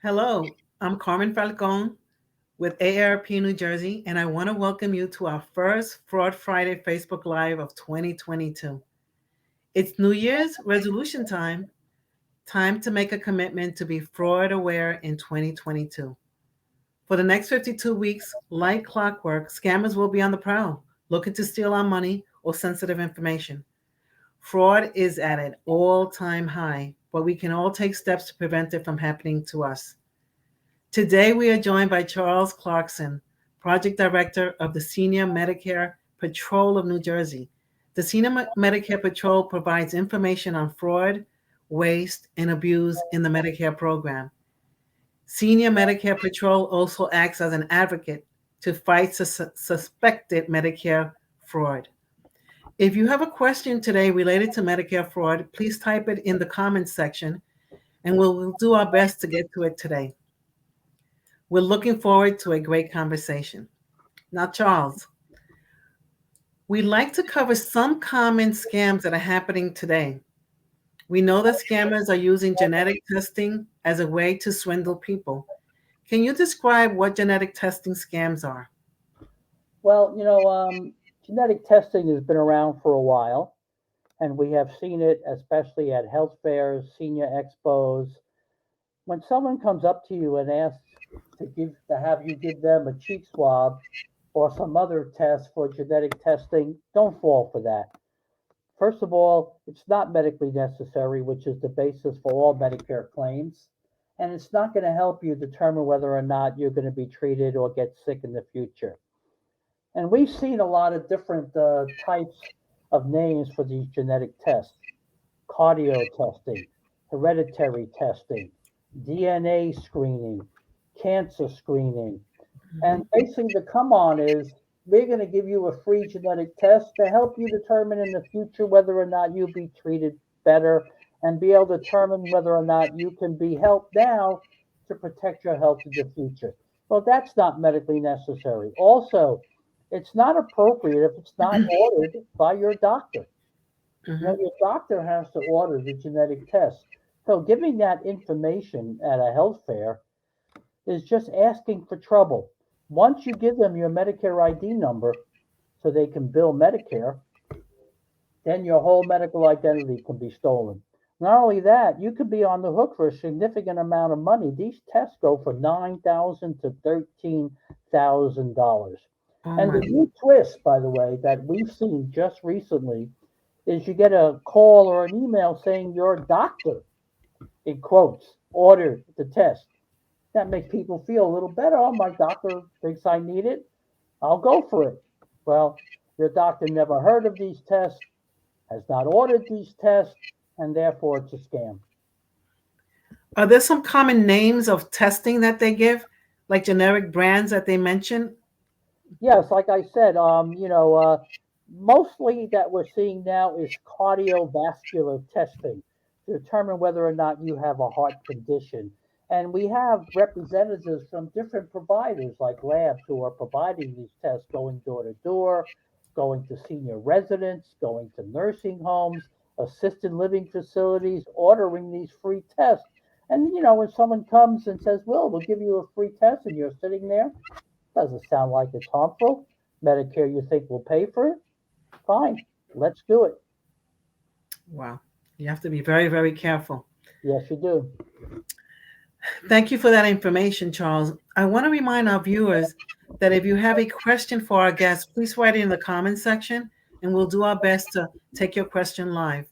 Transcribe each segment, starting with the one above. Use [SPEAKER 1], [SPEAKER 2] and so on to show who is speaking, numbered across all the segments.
[SPEAKER 1] Hello, I'm Carmen Falcone with AARP New Jersey, and I want to welcome you to our first Fraud Friday Facebook Live of 2022. It's New Year's resolution time, time to make a commitment to be fraud aware in 2022. For the next 52 weeks, like clockwork, scammers will be on the prowl, looking to steal our money or sensitive information. Fraud is at an all time high, but we can all take steps to prevent it from happening to us. Today, we are joined by Charles Clarkson, Project Director of the Senior Medicare Patrol of New Jersey. The Senior Medicare Patrol provides information on fraud, waste, and abuse in the Medicare program. Senior Medicare Patrol also acts as an advocate to fight suspected Medicare fraud. If you have a question today related to Medicare fraud, please type it in the comments section and we'll do our best to get to it today. We're looking forward to a great conversation. Now, Charles, we'd like to cover some common scams that are happening today. We know that scammers are using genetic testing as a way to swindle people. Can you describe what genetic testing scams are?
[SPEAKER 2] Well, genetic testing has been around for a while, and we have seen it especially at health fairs, senior expos. When someone comes up to you and asks to have you give them a cheek swab or some other test for genetic testing, don't fall for that. First of all, it's not medically necessary, which is the basis for all Medicare claims, and it's not going to help you determine whether or not you're going to be treated or get sick in the future. And we've seen a lot of different types of names for these genetic tests: cardio testing, hereditary testing, DNA screening, cancer screening.
[SPEAKER 1] Mhm.
[SPEAKER 2] And basically, the come on is we're going to give you a free genetic test to help you determine in the future whether or not you'll be treated better and be able to determine whether or not you can be helped now to protect your health in the future. Well, that's not medically necessary. Also, it's not appropriate if it's not ordered by your doctor.
[SPEAKER 1] Mhm.
[SPEAKER 2] Your doctor has to order the genetic test. So giving that information at a health fair is just asking for trouble. Once you give them your Medicare ID number so they can bill Medicare, then your whole medical identity can be stolen. Not only that, you could be on the hook for a significant amount of money. These tests go for $9,000 to $13,000.
[SPEAKER 1] Oh
[SPEAKER 2] And the
[SPEAKER 1] my.
[SPEAKER 2] new twist, by the way, that we've seen just recently is you get a call or an email saying your doctor, in quotes, ordered the test. That makes people feel a little better. Oh, my doctor thinks I need it. I'll go for it. Well, your doctor never heard of these tests, has not ordered these tests, and therefore it's a scam.
[SPEAKER 1] Are there some common names of testing that they give, like generic brands that they mention?
[SPEAKER 2] Yes, like I said, mostly that we're seeing now is cardiovascular testing to determine whether or not you have a heart condition. And we have representatives from different providers like labs who are providing these tests, going door to door, going to senior residents, going to nursing homes, assisted living facilities, ordering these free tests. And, when someone comes and says, "Well, we'll give you a free test," and you're sitting there, doesn't sound like it's harmful. Medicare, you think will pay for it? Fine, let's do it.
[SPEAKER 1] Wow. You have to be very, very careful.
[SPEAKER 2] Yes, you do.
[SPEAKER 1] Thank you for that information, Charles. I want to remind our viewers that if you have a question for our guests, please write it in the comments section and we'll do our best to take your question live.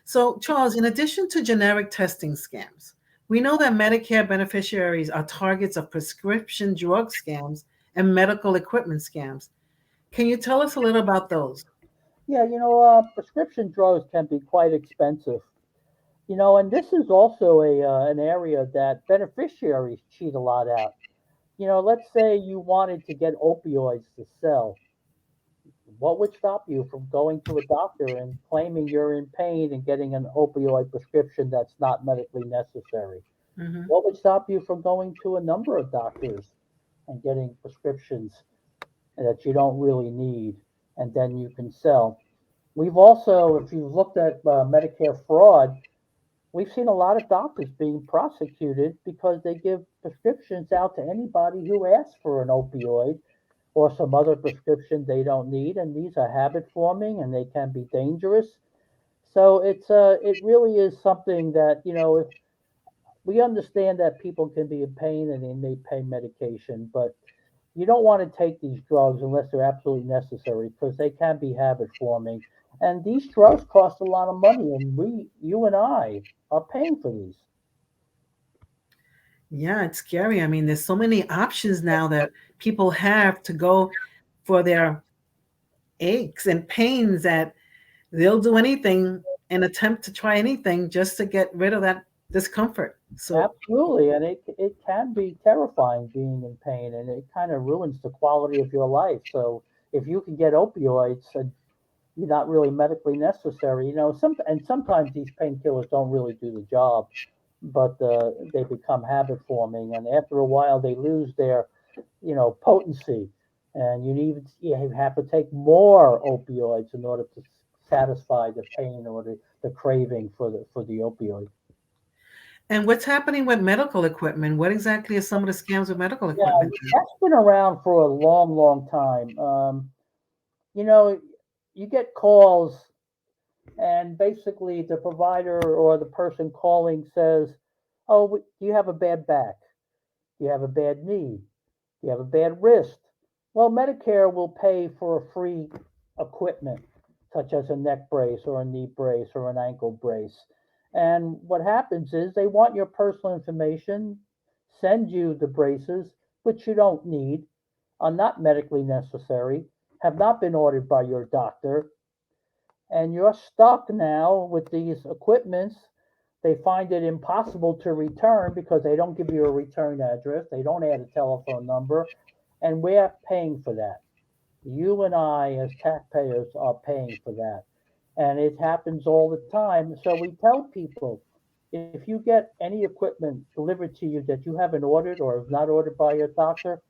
[SPEAKER 1] So, Charles, in addition to generic testing scams, we know that Medicare beneficiaries are targets of prescription drug scams and medical equipment scams. Can you tell us a little about those?
[SPEAKER 2] Yeah, prescription drugs can be quite expensive. And this is also an area that beneficiaries cheat a lot out. Let's say you wanted to get opioids to sell. What would stop you from going to a doctor and claiming you're in pain and getting an opioid prescription that's not medically necessary?
[SPEAKER 1] Hmm.
[SPEAKER 2] What would stop you from going to a number of doctors and getting prescriptions that you don't really need and then you can sell? We've also, if you've looked at Medicare fraud, we've seen a lot of doctors being prosecuted because they give prescriptions out to anybody who asks for an opioid or some other prescription they don't need, and these are habit forming and they can be dangerous. So it really is something that, if we understand that people can be in pain and they may pain medication, but you don't want to take these drugs unless they're absolutely necessary because they can be habit forming. And these drugs cost a lot of money, and you and I, are paying for these.
[SPEAKER 1] Yeah, it's scary. I mean, there's so many options now that people have to go for their aches and pains that they'll do anything and attempt to try anything just to get rid of that discomfort. So,
[SPEAKER 2] Absolutely, and it can be terrifying being in pain, and it kind of ruins the quality of your life. So if you can get opioids and you're not really medically necessary, sometimes these painkillers don't really do the job, but they become habit forming, and after a while they lose their potency, and you have to take more opioids in order to satisfy the pain or the craving for the opioid.
[SPEAKER 1] and what's happening with medical equipment? What exactly are some of the scams with medical
[SPEAKER 2] Yeah,
[SPEAKER 1] equipment?
[SPEAKER 2] that's been around for a long, long time. You know, you get calls, and basically the provider or the person calling says, "Oh, do you have a bad back? Do you have a bad knee? Do you have a bad wrist?" Well, Medicare will pay for a free equipment, such as a neck brace or a knee brace or an ankle brace. And what happens is they want your personal information, send you the braces, which you don't need, are not medically necessary, have not been ordered by your doctor, and you're stuck now with these equipments. They find it impossible to return because they don't give you a return address, they don't add a telephone number, and we're paying for that. You and I, as taxpayers, are paying for that. And it happens all the time. So we tell people, if you get any equipment delivered to you that you haven't ordered or is not ordered by your doctor,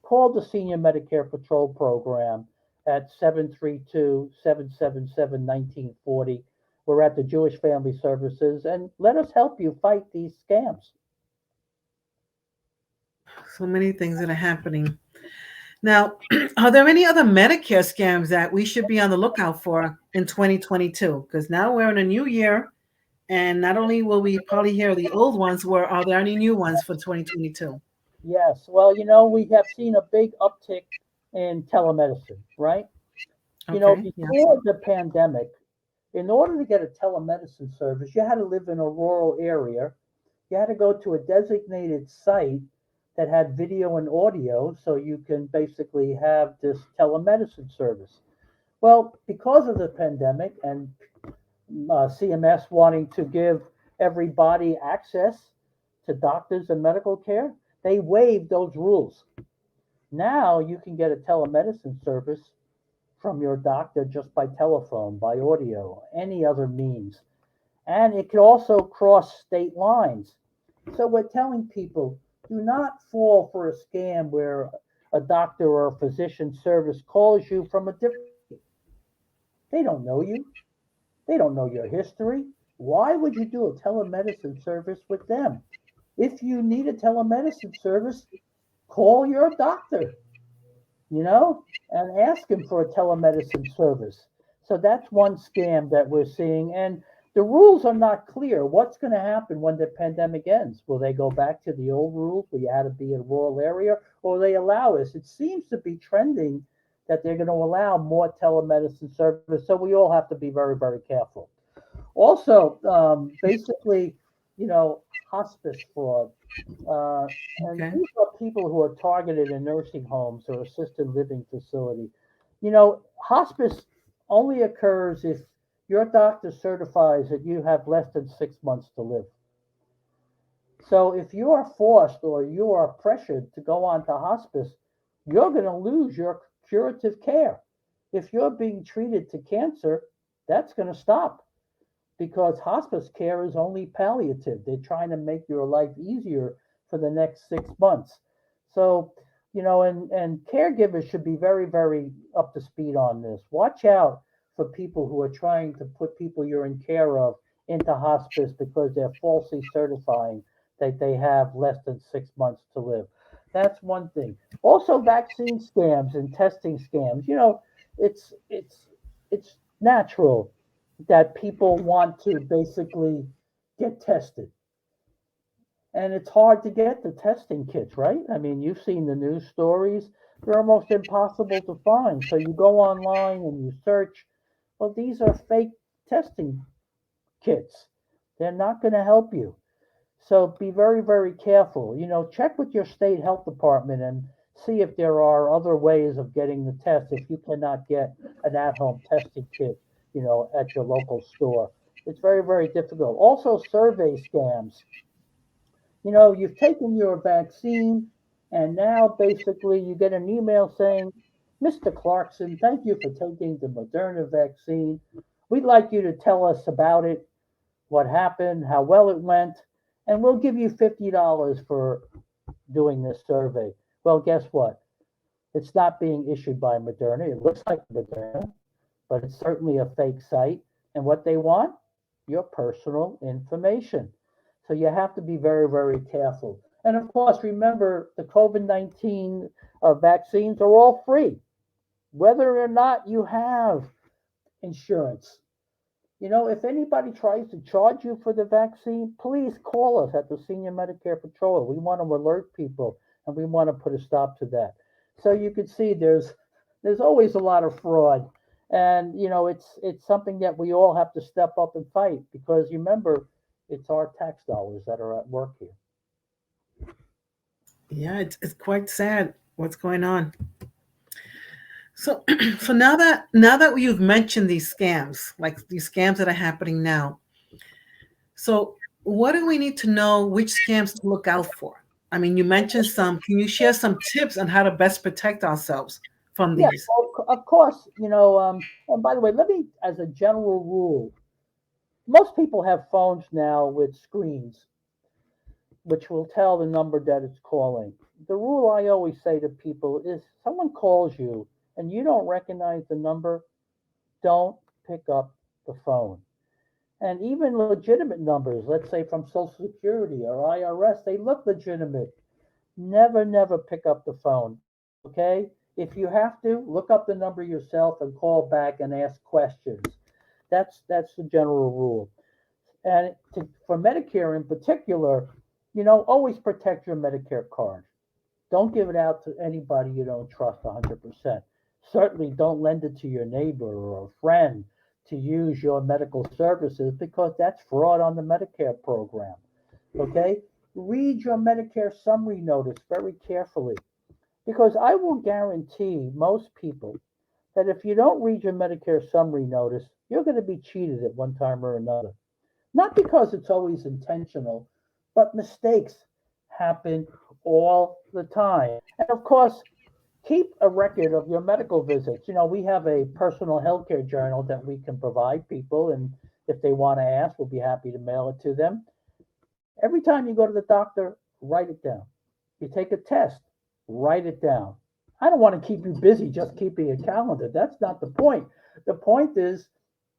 [SPEAKER 2] call the Senior Medicare Patrol program at 732-777-1940. We're at the Jewish Family Services, and let us help you fight these scams.
[SPEAKER 1] So many things that are happening. Now, are there any other Medicare scams that we should be on the lookout for in 2022? Because now we're in a new year, and not only will we probably hear the old ones, where are there any new ones for 2022?
[SPEAKER 2] Yes, well, we have seen a big uptick in telemedicine, right?
[SPEAKER 1] Okay, yeah.
[SPEAKER 2] Before the pandemic, in order to get a telemedicine service, you had to live in a rural area. You had to go to a designated site that had video and audio so you can basically have this telemedicine service. Well, because of the pandemic and CMS wanting to give everybody access to doctors and medical care, they waived those rules. Now you can get a telemedicine service from your doctor just by telephone, by audio, any other means. And it can also cross state lines. So we're telling people, do not fall for a scam where a doctor or a physician service calls you from a different state. They don't know you. They don't know your history. Why would you do a telemedicine service with them? If you need a telemedicine service, call your doctor, and ask him for a telemedicine service. So that's one scam that we're seeing. And the rules are not clear. What's going to happen when the pandemic ends? Will they go back to the old rules where you had to be in a rural area, or will they allow us? It seems to be trending that they're going to allow more telemedicine service. So we all have to be very, very careful. Also, basically, hospice fraud. Uh, and
[SPEAKER 1] Okay.
[SPEAKER 2] these are people who are targeted in nursing homes or assisted living facility. Hospice only occurs if your doctor certifies that you have less than 6 months to live. So if you are forced or you are pressured to go on to hospice, you're going to lose your curative care. If you're being treated to cancer, that's going to stop because hospice care is only palliative. They're trying to make your life easier for the next 6 months. So, and caregivers should be very, very up to speed on this. Watch out for people who are trying to put people you're in care of into hospice because they're falsely certifying that they have less than 6 months to live. That's one thing. Also, vaccine scams and testing scams. It's natural that people want to basically get tested, and it's hard to get the testing kits, right? I mean, you've seen the news stories. They're almost impossible to find. So you go online and you search. Well, these are fake testing kits. They're not going to help you. So be very, very careful. Check with your state health department and see if there are other ways of getting the test if you cannot get an at home testing kit, at your local store. It's very, very difficult. Also, survey scams. You've taken your vaccine, and now basically you get an email saying, Mr. Clarkson, thank you for taking the Moderna vaccine. We'd like you to tell us about it, what happened, how well it went, and we'll give you $50 for doing this survey. Well, guess what? It's not being issued by Moderna. It looks like Moderna, but it's certainly a fake site. And what they want? Your personal information. So you have to be very, very careful. And of course, remember the COVID-19 vaccines are all free, whether or not you have insurance. If anybody tries to charge you for the vaccine, please call us at the Senior Medicare Patrol. We want to alert people and we want to put a stop to that. So you can see there's always a lot of fraud. And it's something that we all have to step up and fight because remember, it's our tax dollars that are at work here.
[SPEAKER 1] Yeah, it's quite sad what's going on. So, so now that you've mentioned these scams, like these scams that are happening now, so what do we need to know which scams to look out for? I mean, you mentioned some. Can you share some tips on how to best protect ourselves from
[SPEAKER 2] Yeah,
[SPEAKER 1] these?
[SPEAKER 2] well, of course, and by the way, let me, as a general rule, most people have phones now with screens which will tell the number that it's calling. The rule I always say to people is someone calls you and you don't recognize the number, don't pick up the phone. And even legitimate numbers, let's say from Social Security or IRS, they look legitimate. Never, never pick up the phone. Okay? If you have to, look up the number yourself and call back and ask questions. That's the general rule. And for Medicare in particular, always protect your Medicare card. Don't give it out to anybody you don't trust 100%. Certainly don't lend it to your neighbor or a friend to use your medical services because that's fraud on the Medicare program. Okay? Read your Medicare summary notice very carefully because I will guarantee most people that if you don't read your Medicare summary notice, you're going to be cheated at one time or another. Not because it's always intentional, but mistakes happen all the time. And of course, keep a record of your medical visits. We have a personal healthcare journal that we can provide people, and if they want to ask, we'll be happy to mail it to them. Every time you go to the doctor, write it down. You take a test, write it down. I don't want to keep you busy just keeping a calendar. That's not the point. The point is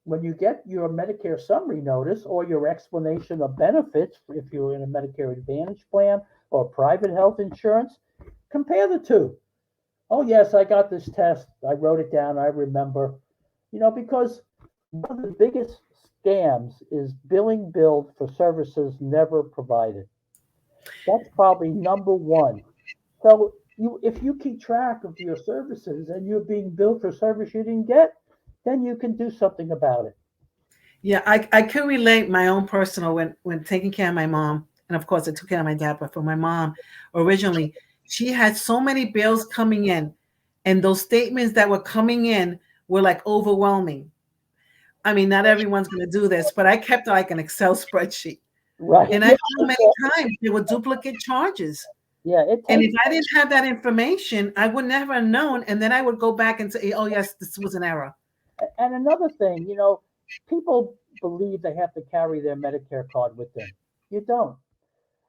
[SPEAKER 2] when you get your Medicare summary notice or your explanation of benefits, if you're in a Medicare Advantage plan or private health insurance, compare the two. Oh, yes, I got this test. I wrote it down. I remember. Because one of the biggest scams is billing billed for services never provided. That's probably number one. So if you keep track of your services and you're being billed for service you didn't get, then you can do something about it.
[SPEAKER 1] Yeah, I can relate my own personal when taking care of my mom, and of course I took care of my dad, but for my mom, originally she had so many bills coming in, and those statements that were coming in were like overwhelming. I mean, not everyone's going to do this, but I kept like an Excel spreadsheet,
[SPEAKER 2] Right.
[SPEAKER 1] and I
[SPEAKER 2] Yeah.
[SPEAKER 1] found many times there were duplicate charges.
[SPEAKER 2] Yeah. It
[SPEAKER 1] And
[SPEAKER 2] takes
[SPEAKER 1] if I didn't have that information, I would never have known. And then I would go back and say, "Oh yes, this was an error."
[SPEAKER 2] And another thing, people believe they have to carry their Medicare card with them. You don't.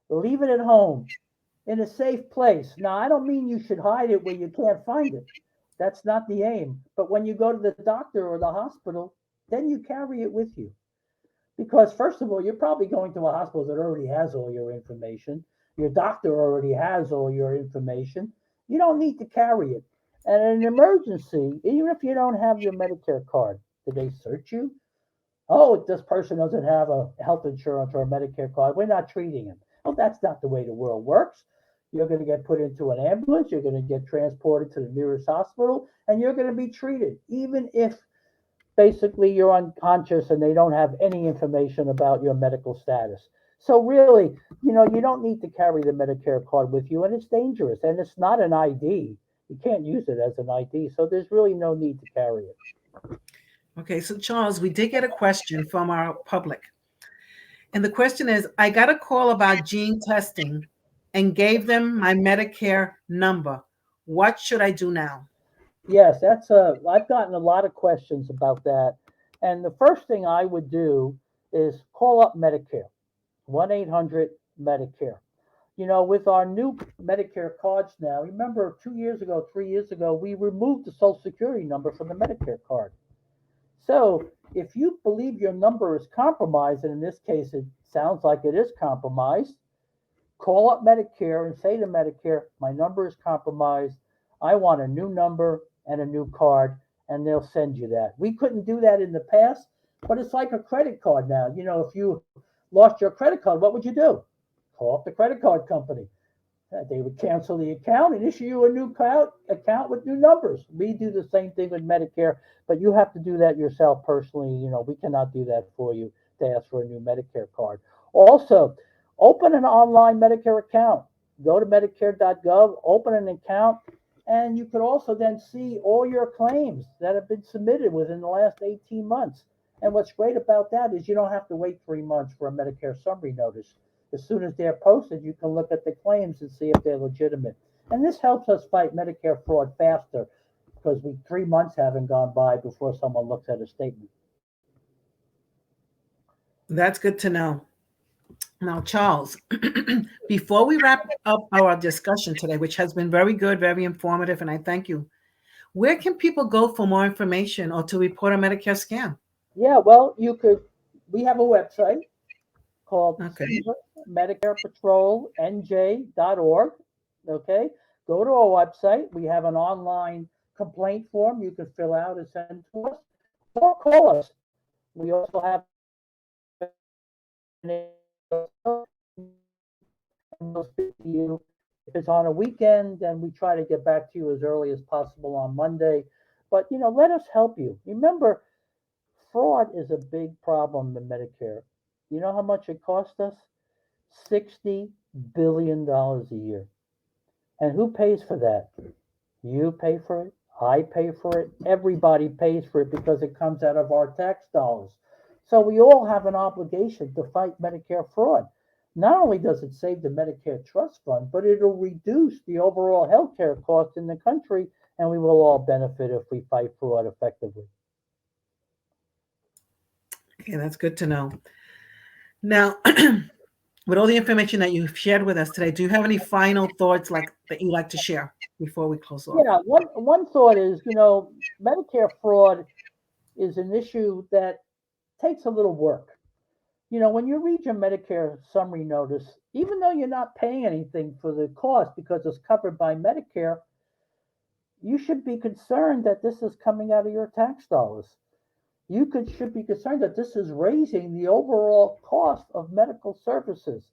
[SPEAKER 2] Leave it at home in a safe place. Now, I don't mean you should hide it where you can't find it. That's not the aim. But when you go to the doctor or the hospital, then you carry it with you. Because, first of all, you're probably going to a hospital that already has all your information. Your doctor already has all your information. You don't need to carry it. And in an emergency, even if you don't have your Medicare card, do they search you? Oh, this person doesn't have a health insurance or a Medicare card. We're not treating him. Well, that's not the way the world works. You're going to get put into an ambulance. You're going to get transported to the nearest hospital, and you're going to be treated, even if basically you're unconscious and they don't have any information about your medical status. So really, you don't need to carry the Medicare card with you, and it's dangerous, and it's not an ID. You can't use it as an ID, so there's really no need to carry it.
[SPEAKER 1] Okay, so Charles, we did get a question from our public. And the question is, I got a call about gene testing and gave them my Medicare number. What should I do now?
[SPEAKER 2] Yes, I've gotten a lot of questions about that. And the first thing I would do is call up Medicare, 1-800 Medicare. With our new Medicare cards now, remember 2 years ago, 3 years ago, we removed the Social Security number from the Medicare card. So if you believe your number is compromised, and in this case it sounds like it is compromised, call up Medicare and say to Medicare, my number is compromised. I want a new number and a new card, and they'll send you that. We couldn't do that in the past, but it's like a credit card now. If you lost your credit card, what would you do? Call up the credit card company. They would cancel the account and issue you a new account with new numbers. We do the same thing with Medicare, but you have to do that yourself personally. We cannot do that for you to ask for a new Medicare card. Also, open an online Medicare account. Go to Medicare.gov, open an account, and you could also then see all your claims that have been submitted within the last 18 months. And what's great about that is you don't have to wait 3 months for a Medicare summary notice. As soon as they're posted, you can look at the claims and see if they're legitimate. And this helps us fight Medicare fraud faster because 3 months haven't gone by before someone looks at a statement.
[SPEAKER 1] That's good to know. Now, Charles, before we wrap up our discussion today, which has been very good, very informative, and I thank you, where can people go for more information or to report a Medicare scam?
[SPEAKER 2] Yeah, well, we have a website called
[SPEAKER 1] Okay.
[SPEAKER 2] Senior Medicare Patrol NJ.org. Okay, go to our website. We have an online complaint form you can fill out and send to us, or call us. We also have and we'll speak to you. If it's on a weekend, then we try to get back to you as early as possible on Monday. But let us help you. Remember, fraud is a big problem in Medicare. You know how much it costs us? $60 billion a year. And who pays for that? You pay for it. I pay for it. Everybody pays for it because it comes out of our tax dollars. So we all have an obligation to fight Medicare fraud. Not only does it save the Medicare Trust Fund, but it'll reduce the overall healthcare costs in the country, and we will all benefit if we fight fraud effectively.
[SPEAKER 1] Okay, that's good to know. Now, with all the information that you've shared with us today, do you have any final thoughts that you like to share before we close off?
[SPEAKER 2] Yeah, one thought is, Medicare fraud is an issue that takes a little work. When you read your Medicare summary notice, even though you're not paying anything for the cost because it's covered by Medicare, you should be concerned that this is coming out of your tax dollars. Should be concerned that this is raising the overall cost of medical services.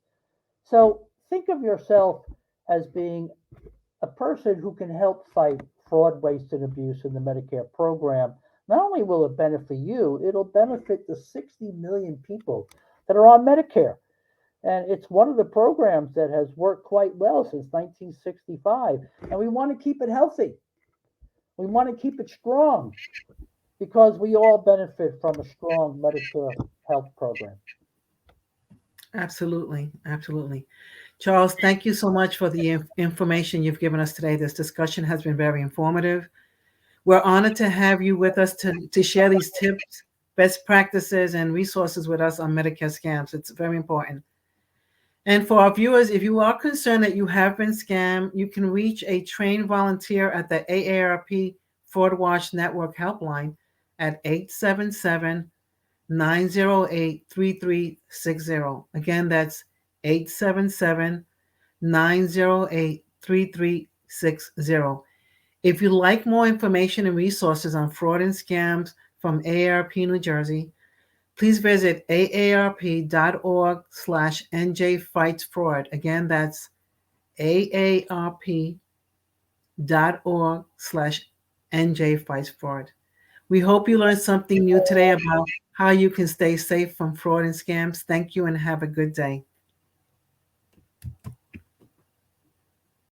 [SPEAKER 2] So think of yourself as being a person who can help fight fraud, waste, and abuse in the Medicare program. Not only will it benefit you, it'll benefit the 60 million people that are on Medicare. And it's one of the programs that has worked quite well since 1965. And we want to keep it healthy. We want to keep it strong because we all benefit from a strong Medicare health program.
[SPEAKER 1] Absolutely. Absolutely. Charles, thank you so much for the information you've given us today. This discussion has been very informative. We're honored to have you with us to share these tips, best practices, and resources with us on Medicare scams. It's very important. And for our viewers, if you are concerned that you have been scammed, you can reach a trained volunteer at the AARP Fraud Watch Network helpline at 877 877-908-3360. Again, that's 877-908-3360. If you'd like more information and resources on fraud and scams from AARP New Jersey, please visit aarp.org/NJ Fights Fraud. Again, that's aarp.org/NJ Fights Fraud. We hope you learned something new today about how you can stay safe from fraud and scams. Thank you and have a good day.